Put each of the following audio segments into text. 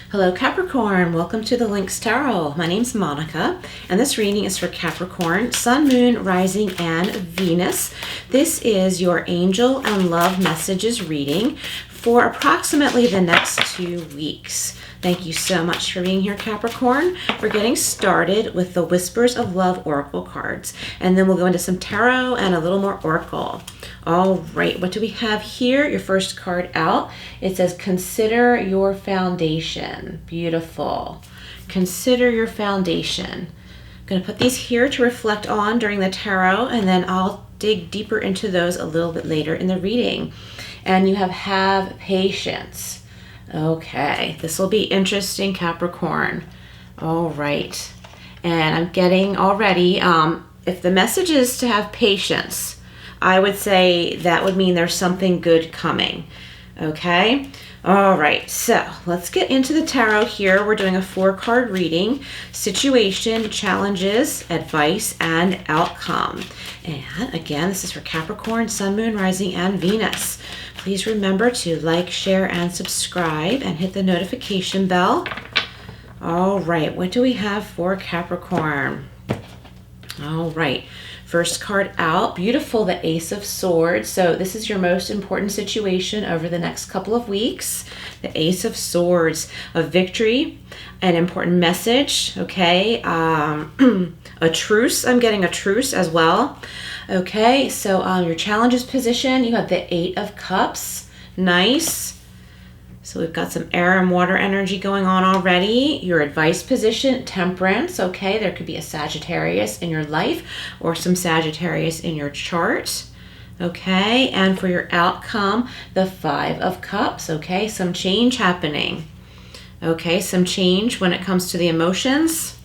Hello Capricorn, welcome to the Lynx Tarot. My name's Monica and this reading is for Capricorn, Sun, Moon, Rising, and Venus. This is your angel and love messages reading for approximately the next 2 weeks. Thank you so much for being here, Capricorn. We're getting started with the Whispers of Love Oracle cards, and then we'll go into some tarot and a little more oracle. All right, what do we have here? Your first card out. It says, consider your foundation. Beautiful. Consider your foundation. I'm going to put these here to reflect on during the tarot, and then I'll dig deeper into those a little bit later in the reading. And you have patience. Okay, this will be interesting, Capricorn. All right. And I'm getting already, if the message is to have patience, I would say that would mean there's something good coming. Okay? All right, so let's get into the tarot here. We're doing a 4-card reading: situation, challenges, advice, and outcome. And again, this is for Capricorn, Sun, Moon, Rising, and Venus. Please remember to like, share, and subscribe, and hit the notification bell. All right, what do we have for Capricorn? All right, first card out, beautiful, the Ace of Swords. So this is your most important situation over the next couple of weeks. The Ace of Swords, a victory, an important message, okay? A truce, I'm getting a truce as well. Okay, so your challenges position, you have the 8 of Cups, nice. So we've got some air and water energy going on already. Your advice position, Temperance, okay? There could be a Sagittarius in your life or some Sagittarius in your chart, okay? And for your outcome, the 5 of Cups, okay? Some change happening, okay? Some change when it comes to the emotions.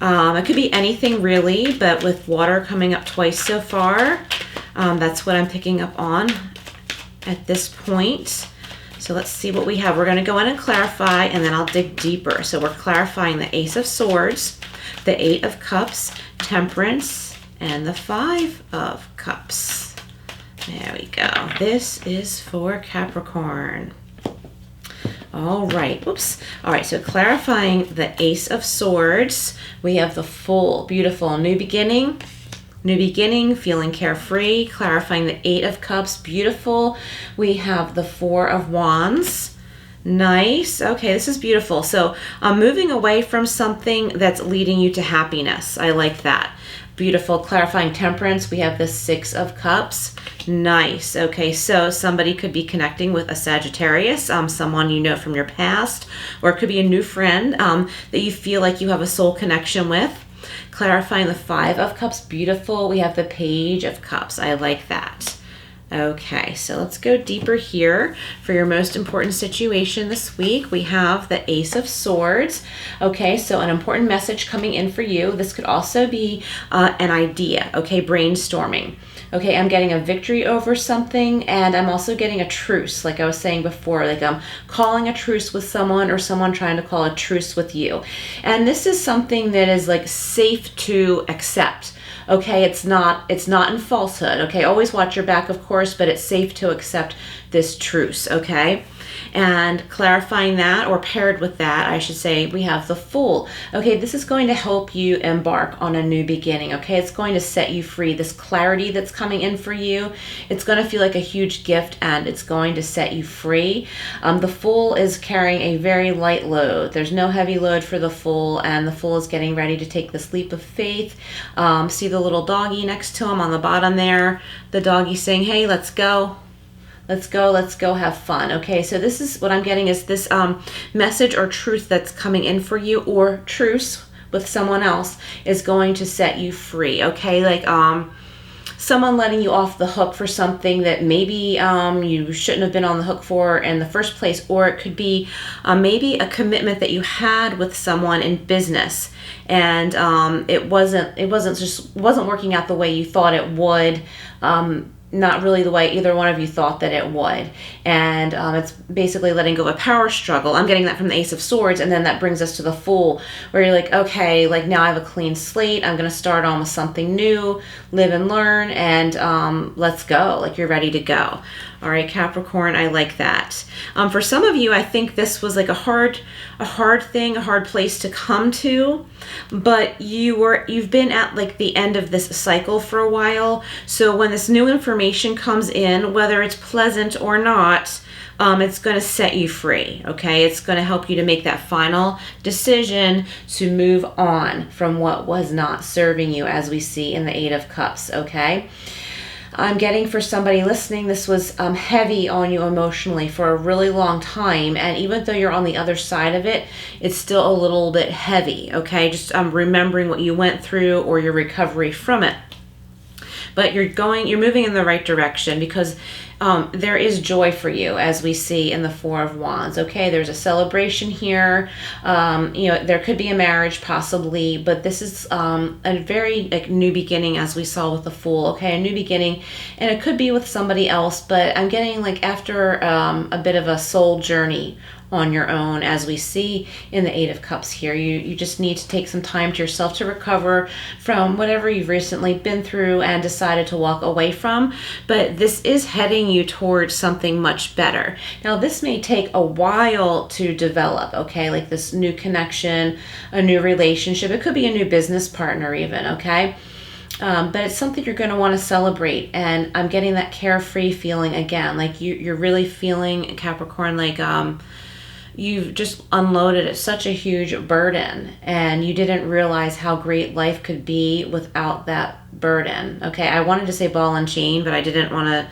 It could be anything really, but with water coming up twice so far, that's what I'm picking up on at this point. So let's see what we have. We're going to go in and clarify, and then I'll dig deeper. So we're clarifying the Ace of Swords, the 8 of Cups, Temperance, and the 5 of Cups. There we go. This is for Capricorn. All right, whoops. All right, so clarifying the Ace of Swords, we have the Fool, beautiful, new beginning, feeling carefree. Clarifying the 8 of Cups, beautiful. We have the 4 of Wands, nice. Okay, this is beautiful. So I'm moving away from something that's leading you to happiness. I like that. Beautiful. Clarifying Temperance, we have the 6 of Cups. Nice. Okay, so somebody could be connecting with a Sagittarius, someone you know from your past, or it could be a new friend that you feel like you have a soul connection with. Clarifying the 5 of Cups, beautiful. We have the Page of Cups. I like that. Okay, so let's go deeper here. For your most important situation this week, we have the Ace of Swords. Okay, so an important message coming in for you. This could also be an idea, okay, brainstorming. Okay, I'm getting a victory over something, and I'm also getting a truce, like I was saying before, like I'm calling a truce with someone or someone trying to call a truce with you. And this is something that is like safe to accept. Okay, it's not in falsehood. Okay, always watch your back, of course, but it's safe to accept this truce, okay? And clarifying that, or paired with that, I should say, we have the Fool. Okay, this is going to help you embark on a new beginning, okay? It's going to set you free. This clarity that's coming in for you, it's going to feel like a huge gift, and it's going to set you free. The Fool is carrying a very light load. There's no heavy load for the Fool, and the Fool is getting ready to take this leap of faith. See the little doggy next to him on the bottom there? The doggy saying, hey, let's go. Let's go have fun. Okay, so this is what I'm getting is this message or truth that's coming in for you, or truce with someone else, is going to set you free. Okay, like someone letting you off the hook for something that maybe you shouldn't have been on the hook for in the first place, or it could be maybe a commitment that you had with someone in business, and it wasn't working out the way you thought it would. Not really the way either one of you thought that it would. And it's basically letting go of a power struggle. I'm getting that from the Ace of Swords, and then that brings us to the Fool, where you're like, okay, like now I have a clean slate. I'm going to start on with something new, live and learn, and let's go. Like you're ready to go. All right, Capricorn, I like that. For some of you, I think this was like a hard thing, a hard place to come to, but you've been at like the end of this cycle for a while. So when this new information comes in, whether it's pleasant or not, it's going to set you free, okay? It's going to help you to make that final decision to move on from what was not serving you, as we see in the Eight of Cups, okay? I'm getting, for somebody listening, this was heavy on you emotionally for a really long time, and even though you're on the other side of it, it's still a little bit heavy, okay? Just remembering what you went through or your recovery from it. But you're moving in the right direction, because there is joy for you, as we see in the Four of Wands. Okay, there's a celebration here. There could be a marriage possibly, but this is a very like new beginning, as we saw with the Fool. Okay, a new beginning, and it could be with somebody else. But I'm getting like after a bit of a soul journey on your own, as we see in the Eight of Cups here. You just need to take some time to yourself to recover from whatever you've recently been through and decided to walk away from. But this is heading you towards something much better. Now, this may take a while to develop, okay? Like this new connection, a new relationship. It could be a new business partner even, okay? But it's something you're going to want to celebrate. And I'm getting that carefree feeling again. Like you're really feeling, Capricorn, like you've just unloaded such a huge burden, and you didn't realize how great life could be without that burden. Okay, I wanted to say ball and chain, but I didn't want to,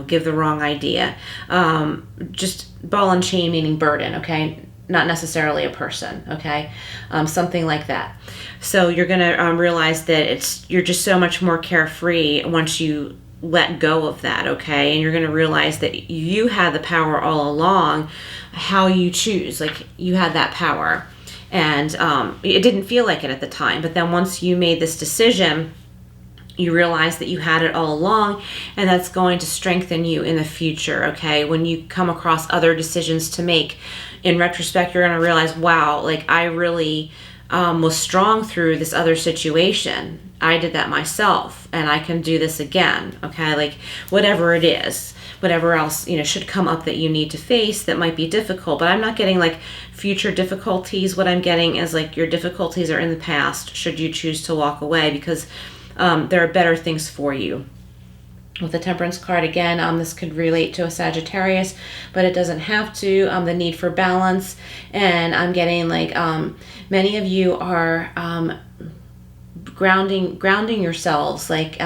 give the wrong idea. Just ball and chain meaning burden, okay? Not necessarily a person, okay? Something like that. So you're going to realize that you're just so much more carefree once you let go of that, okay? And you're going to realize that you had the power all along, how you choose. Like you had that power, and it didn't feel like it at the time, but then once you made this decision, you realize that you had it all along, and that's going to strengthen you in the future, okay? When you come across other decisions to make, in retrospect, you're going to realize, wow, like I really was strong through this other situation. I did that myself, and I can do this again, okay? Like whatever it is, whatever else, should come up that you need to face that might be difficult. But I'm not getting like future difficulties. What I'm getting is like your difficulties are in the past, should you choose to walk away, because there are better things for you. With the Temperance card again, this could relate to a Sagittarius, but it doesn't have to. The need for balance, and I'm getting like many of you are grounding yourselves, like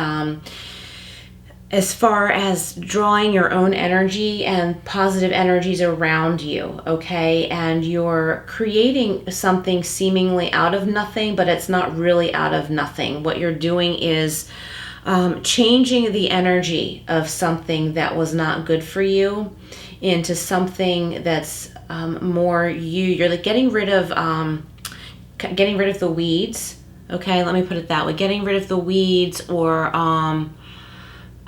as far as drawing your own energy and positive energies around you, okay? And you're creating something seemingly out of nothing, but it's not really out of nothing. What you're doing is changing the energy of something that was not good for you into something that's more you. You're like getting rid of the weeds. Okay, let me put it that way. Getting rid of the weeds, or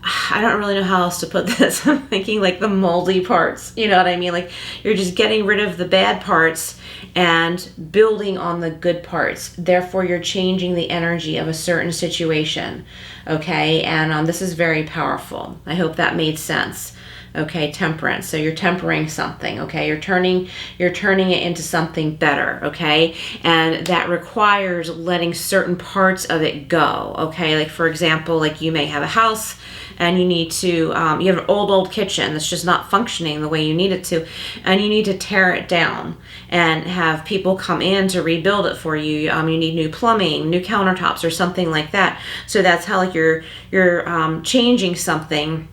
I don't really know how else to put this. I'm thinking like the moldy parts. You know what I mean? Like you're just getting rid of the bad parts and building on the good parts. Therefore, you're changing the energy of a certain situation. Okay, and this is very powerful. I hope that made sense. Okay, Temperance. So you're tempering something, okay? You're turning it into something better, okay? And that requires letting certain parts of it go, okay? Like for example, like you may have a house and you need to, you have an old kitchen that's just not functioning the way you need it to, and you need to tear it down and have people come in to rebuild it for you. You need new plumbing, new countertops, or something like that. So that's how like you're changing something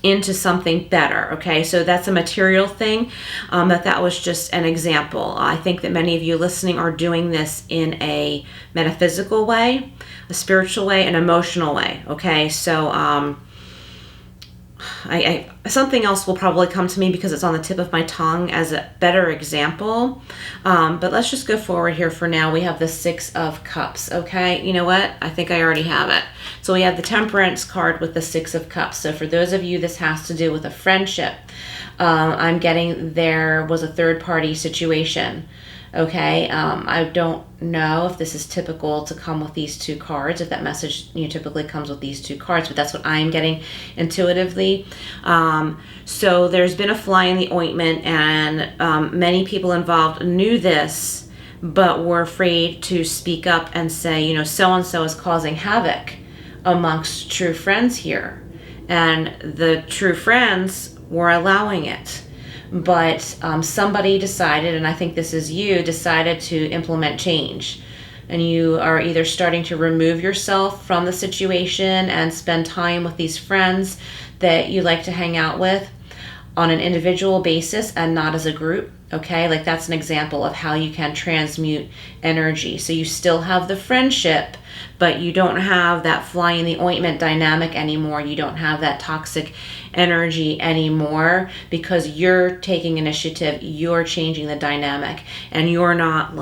into something better, okay? So that's a material thing. That was just an example. I think that many of you listening are doing this in a metaphysical way, a spiritual way, an emotional way, okay? So something else will probably come to me because it's on the tip of my tongue as a better example. But let's just go forward here for now. We have the Six of Cups, okay? You know what? I think I already have it. So we have the Temperance card with the Six of Cups. So for those of you, this has to do with a friendship. I'm getting there was a third-party situation. Okay, I don't know if this is typical to come with these two cards, if that message typically comes with these two cards, but that's what I'm getting intuitively. So there's been a fly in the ointment, and many people involved knew this, but were afraid to speak up and say, so-and-so is causing havoc amongst true friends here. And the true friends were allowing it. But somebody decided, and I think this is you, decided to implement change. And you are either starting to remove yourself from the situation and spend time with these friends that you like to hang out with on an individual basis and not as a group. Okay, like that's an example of how you can transmute energy. So you still have the friendship, but you don't have that fly in the ointment dynamic anymore. You don't have that toxic energy anymore because you're taking initiative, you're changing the dynamic, and you're not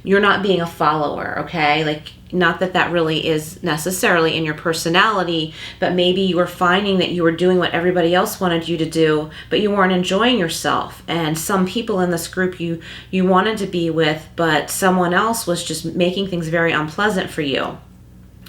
you're not being a follower, okay? Like, not that that really is necessarily in your personality, but maybe you were finding that you were doing what everybody else wanted you to do, but you weren't enjoying yourself. And some people in this group you wanted to be with, but someone else was just making things very unpleasant for you.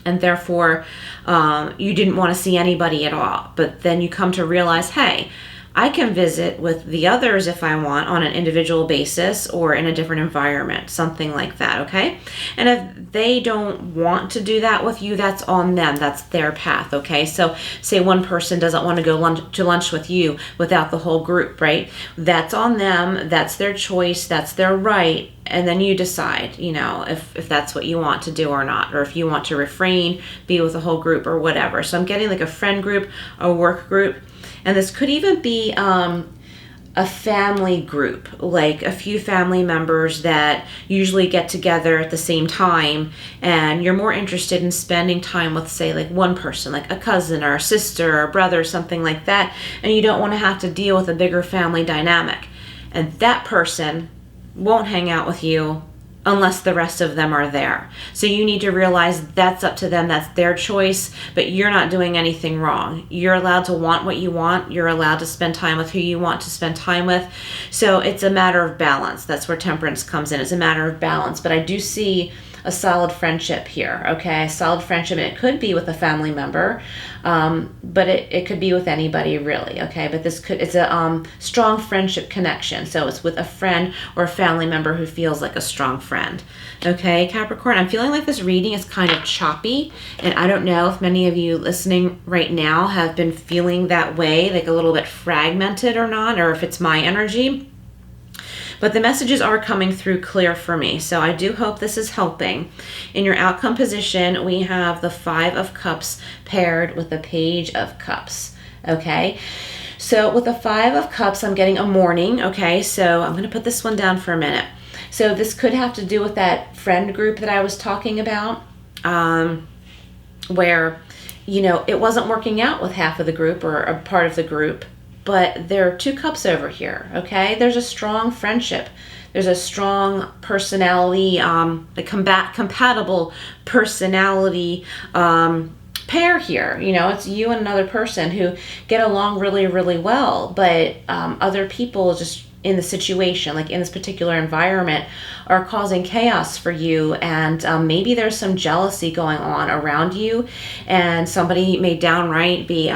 And therefore, you didn't want to see anybody at all. But then you come to realize, hey, I can visit with the others if I want on an individual basis or in a different environment, something like that, okay? And if they don't want to do that with you, that's on them. That's their path, okay? So say one person doesn't want to go to lunch with you without the whole group, right? That's on them. That's their choice. That's their right. And then you decide, if that's what you want to do or not, or if you want to refrain, be with a whole group or whatever. So I'm getting like a friend group, a work group, and this could even be a family group, like a few family members that usually get together at the same time, and you're more interested in spending time with, say, like one person, like a cousin or a sister or a brother or something like that, and you don't want to have to deal with a bigger family dynamic. And that person won't hang out with you unless the rest of them are there. So you need to realize that's up to them. That's their choice, but you're not doing anything wrong. You're allowed to want what you want. You're allowed to spend time with who you want to spend time with. So it's a matter of balance. That's where Temperance comes in. It's a matter of balance. But I do see a solid friendship here, okay? A solid friendship, and it could be with a family member, but it could be with anybody really, okay? But it's a strong friendship connection, so it's with a friend or a family member who feels like a strong friend, okay, Capricorn? I'm feeling like this reading is kind of choppy, and I don't know if many of you listening right now have been feeling that way, like a little bit fragmented or not, or if it's my energy. But the messages are coming through clear for me, so I do hope this is helping. In your outcome position, we have the Five of Cups paired with the Page of Cups, okay? So with the Five of Cups, I'm getting a morning, okay? So I'm going to put this one down for a minute. So this could have to do with that friend group that I was talking about, where, it wasn't working out with half of the group or a part of the group. But there are two cups over here, okay? There's a strong friendship. There's a strong personality, compatible personality pair here. It's you and another person who get along really, really well, but other people just in the situation, like in this particular environment, are causing chaos for you, and maybe there's some jealousy going on around you, and somebody may downright be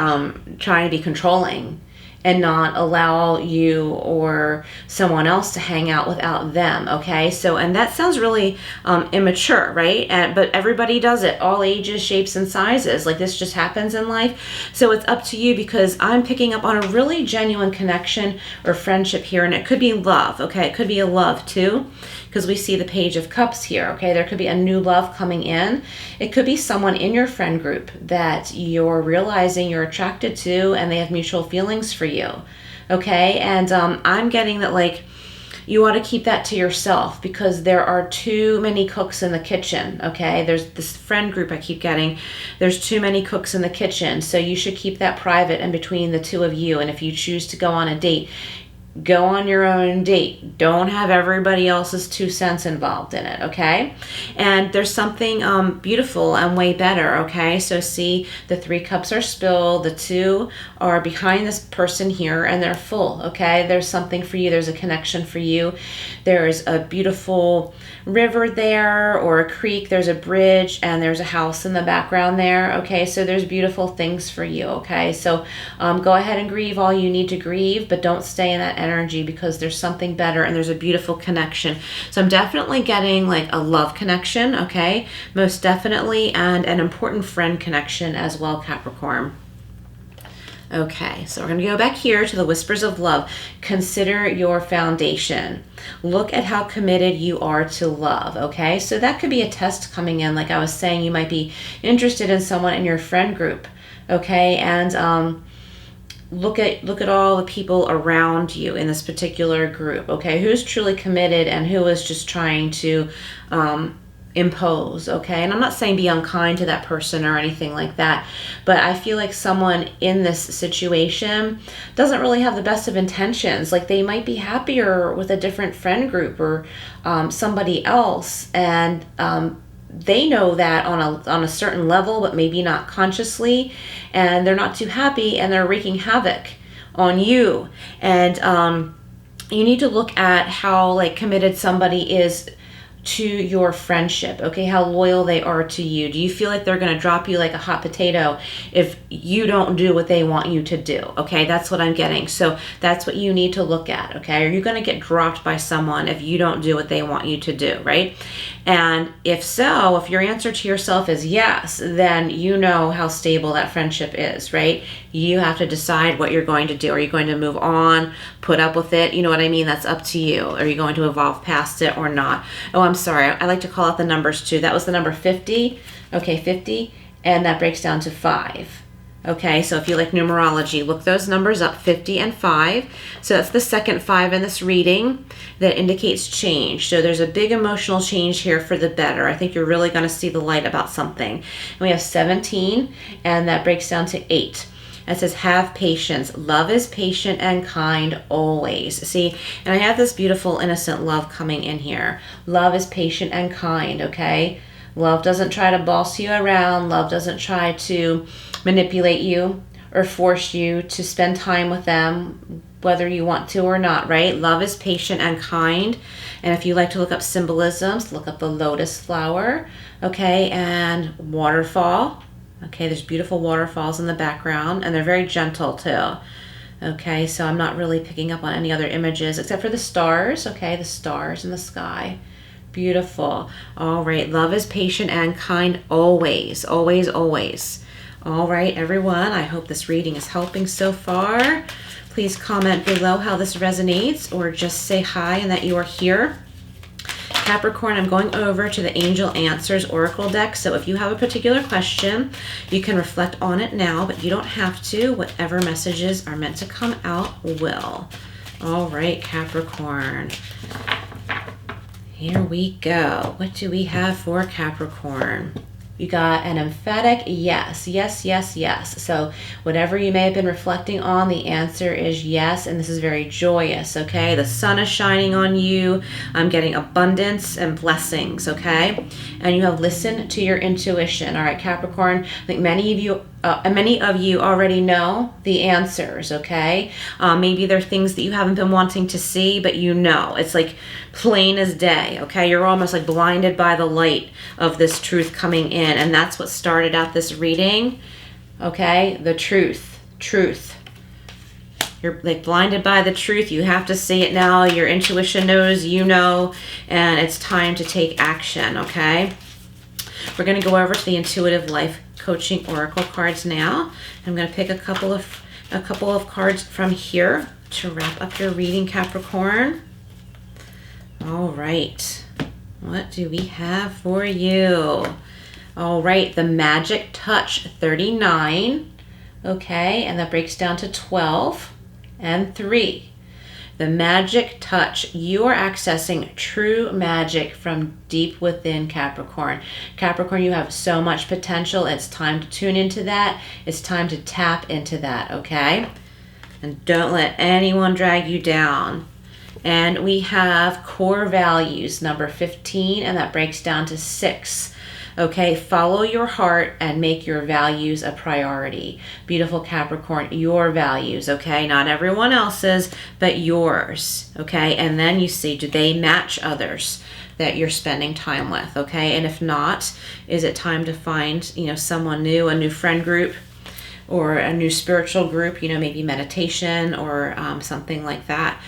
trying to be controlling and not allow you or someone else to hang out without them, okay? So, and that sounds really immature, right? But everybody does it, all ages, shapes, and sizes. Like, this just happens in life. So it's up to you, because I'm picking up on a really genuine connection or friendship here, and it could be love, okay? It could be a love too, because we see the Page of Cups here, okay? There could be a new love coming in. It could be someone in your friend group that you're realizing you're attracted to, and they have mutual feelings for you, okay? And I'm getting that, like, you ought to keep that to yourself, because there are too many cooks in the kitchen, okay? There's this friend group I keep getting. There's too many cooks in the kitchen, so you should keep that private and between the two of you. And if you choose to go on a date, Go on your own date. Don't have everybody else's 2 cents involved in it, okay? And there's something beautiful and way better, okay? So see, the 3 cups are spilled, the 2 are behind this person here, and they're full, okay? There's something for you. There's a connection for you. There's a beautiful river there, or a creek. There's a bridge, and there's a house in the background there, okay? So there's beautiful things for you, okay? So go ahead and grieve all you need to grieve, but don't stay in that energy, because there's something better and there's a beautiful connection. So I'm definitely getting like a love connection, okay? Most definitely, and an important friend connection as well, Capricorn. Okay, so we're going to go back here to the Whispers of Love. Consider your foundation. Look at how committed you are to love, okay? So that could be a test coming in. Like I was saying, you might be interested in someone in your friend group, okay? And look at all the people around you in this particular group, okay? Who's truly committed and who is just trying to impose, okay? And I'm not saying be unkind to that person or anything like that, but I feel like someone in this situation doesn't really have the best of intentions. Like they might be happier with a different friend group or somebody else, and they know that on a certain level, but maybe not consciously, and they're not too happy, and they're wreaking havoc on you. And you need to look at how like committed somebody is to your friendship, okay? How loyal they are to you. Do you feel like they're going to drop you like a hot potato if you don't do what they want you to do, okay? That's what I'm getting. So that's what you need to look at, okay? Are you going to get dropped by someone if you don't do what they want you to do, right? And if so, if your answer to yourself is yes, then you know how stable that friendship is, right? You have to decide what you're going to do. Are you going to move on, put up with it? You know what I mean? That's up to you. Are you going to evolve past it or not? Oh, I'm sorry. I like to call out the numbers too. That was the number 50. Okay, 50. And that breaks down to 5. Okay, so if you like numerology, look those numbers up, 50 and 5. So that's the second 5 in this reading that indicates change. So there's a big emotional change here for the better. I think you're really going to see the light about something. And we have 17, and that breaks down to 8. It says, have patience. Love is patient and kind always. See, and I have this beautiful, innocent love coming in here. Love is patient and kind, okay? Love doesn't try to boss you around. Love doesn't try to manipulate you or force you to spend time with them, whether you want to or not, right? Love is patient and kind. And if you like to look up symbolisms, look up the lotus flower, okay, and waterfall. Okay, there's beautiful waterfalls in the background, and they're very gentle too. Okay, so I'm not really picking up on any other images except for the stars, okay, the stars in the sky. Beautiful. All right, love is patient and kind always, always, always. All right, everyone, I hope this reading is helping so far. Please comment below how this resonates, or just say hi and that you are here. Capricorn, I'm going over to the Angel Answers Oracle deck. So if you have a particular question, you can reflect on it now, but you don't have to. Whatever messages are meant to come out will. All right, Capricorn. Here we go. What do we have for Capricorn? You got an emphatic yes, yes, yes, yes. So whatever you may have been reflecting on, the answer is yes, and this is very joyous, okay? The sun is shining on you. I'm getting abundance and blessings, okay? And you have listened to your intuition, all right, Capricorn? I think many of you already know the answers, okay? Maybe there are things that you haven't been wanting to see, but you know. It's like plain as day, okay? You're almost like blinded by the light of this truth coming in, and that's what started out this reading, okay? The truth. You're like blinded by the truth. You have to see it now. Your intuition knows, you know, and it's time to take action, okay? We're going to go over to the Intuitive Life Coaching Oracle cards now. I'm going to pick a couple of cards from here to wrap up your reading, Capricorn. All right. What do we have for you? All right, the Magic Touch 39. Okay, and that breaks down to 12 and 3. The Magic Touch. You are accessing true magic from deep within, Capricorn. Capricorn, you have so much potential. It's time to tune into that. It's time to tap into that, okay? And don't let anyone drag you down. And we have core values, number 15, and that breaks down to 6. Okay, follow your heart and make your values a priority. Beautiful Capricorn, your values, okay? Not everyone else's, but yours, okay? And then you see, do they match others that you're spending time with, okay? And if not, is it time to find, someone new, a new friend group, or a new spiritual group, maybe meditation or something like that.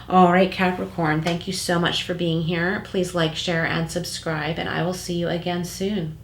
All right, Capricorn, thank you so much for being here. Please like, share, and subscribe, and I will see you again soon.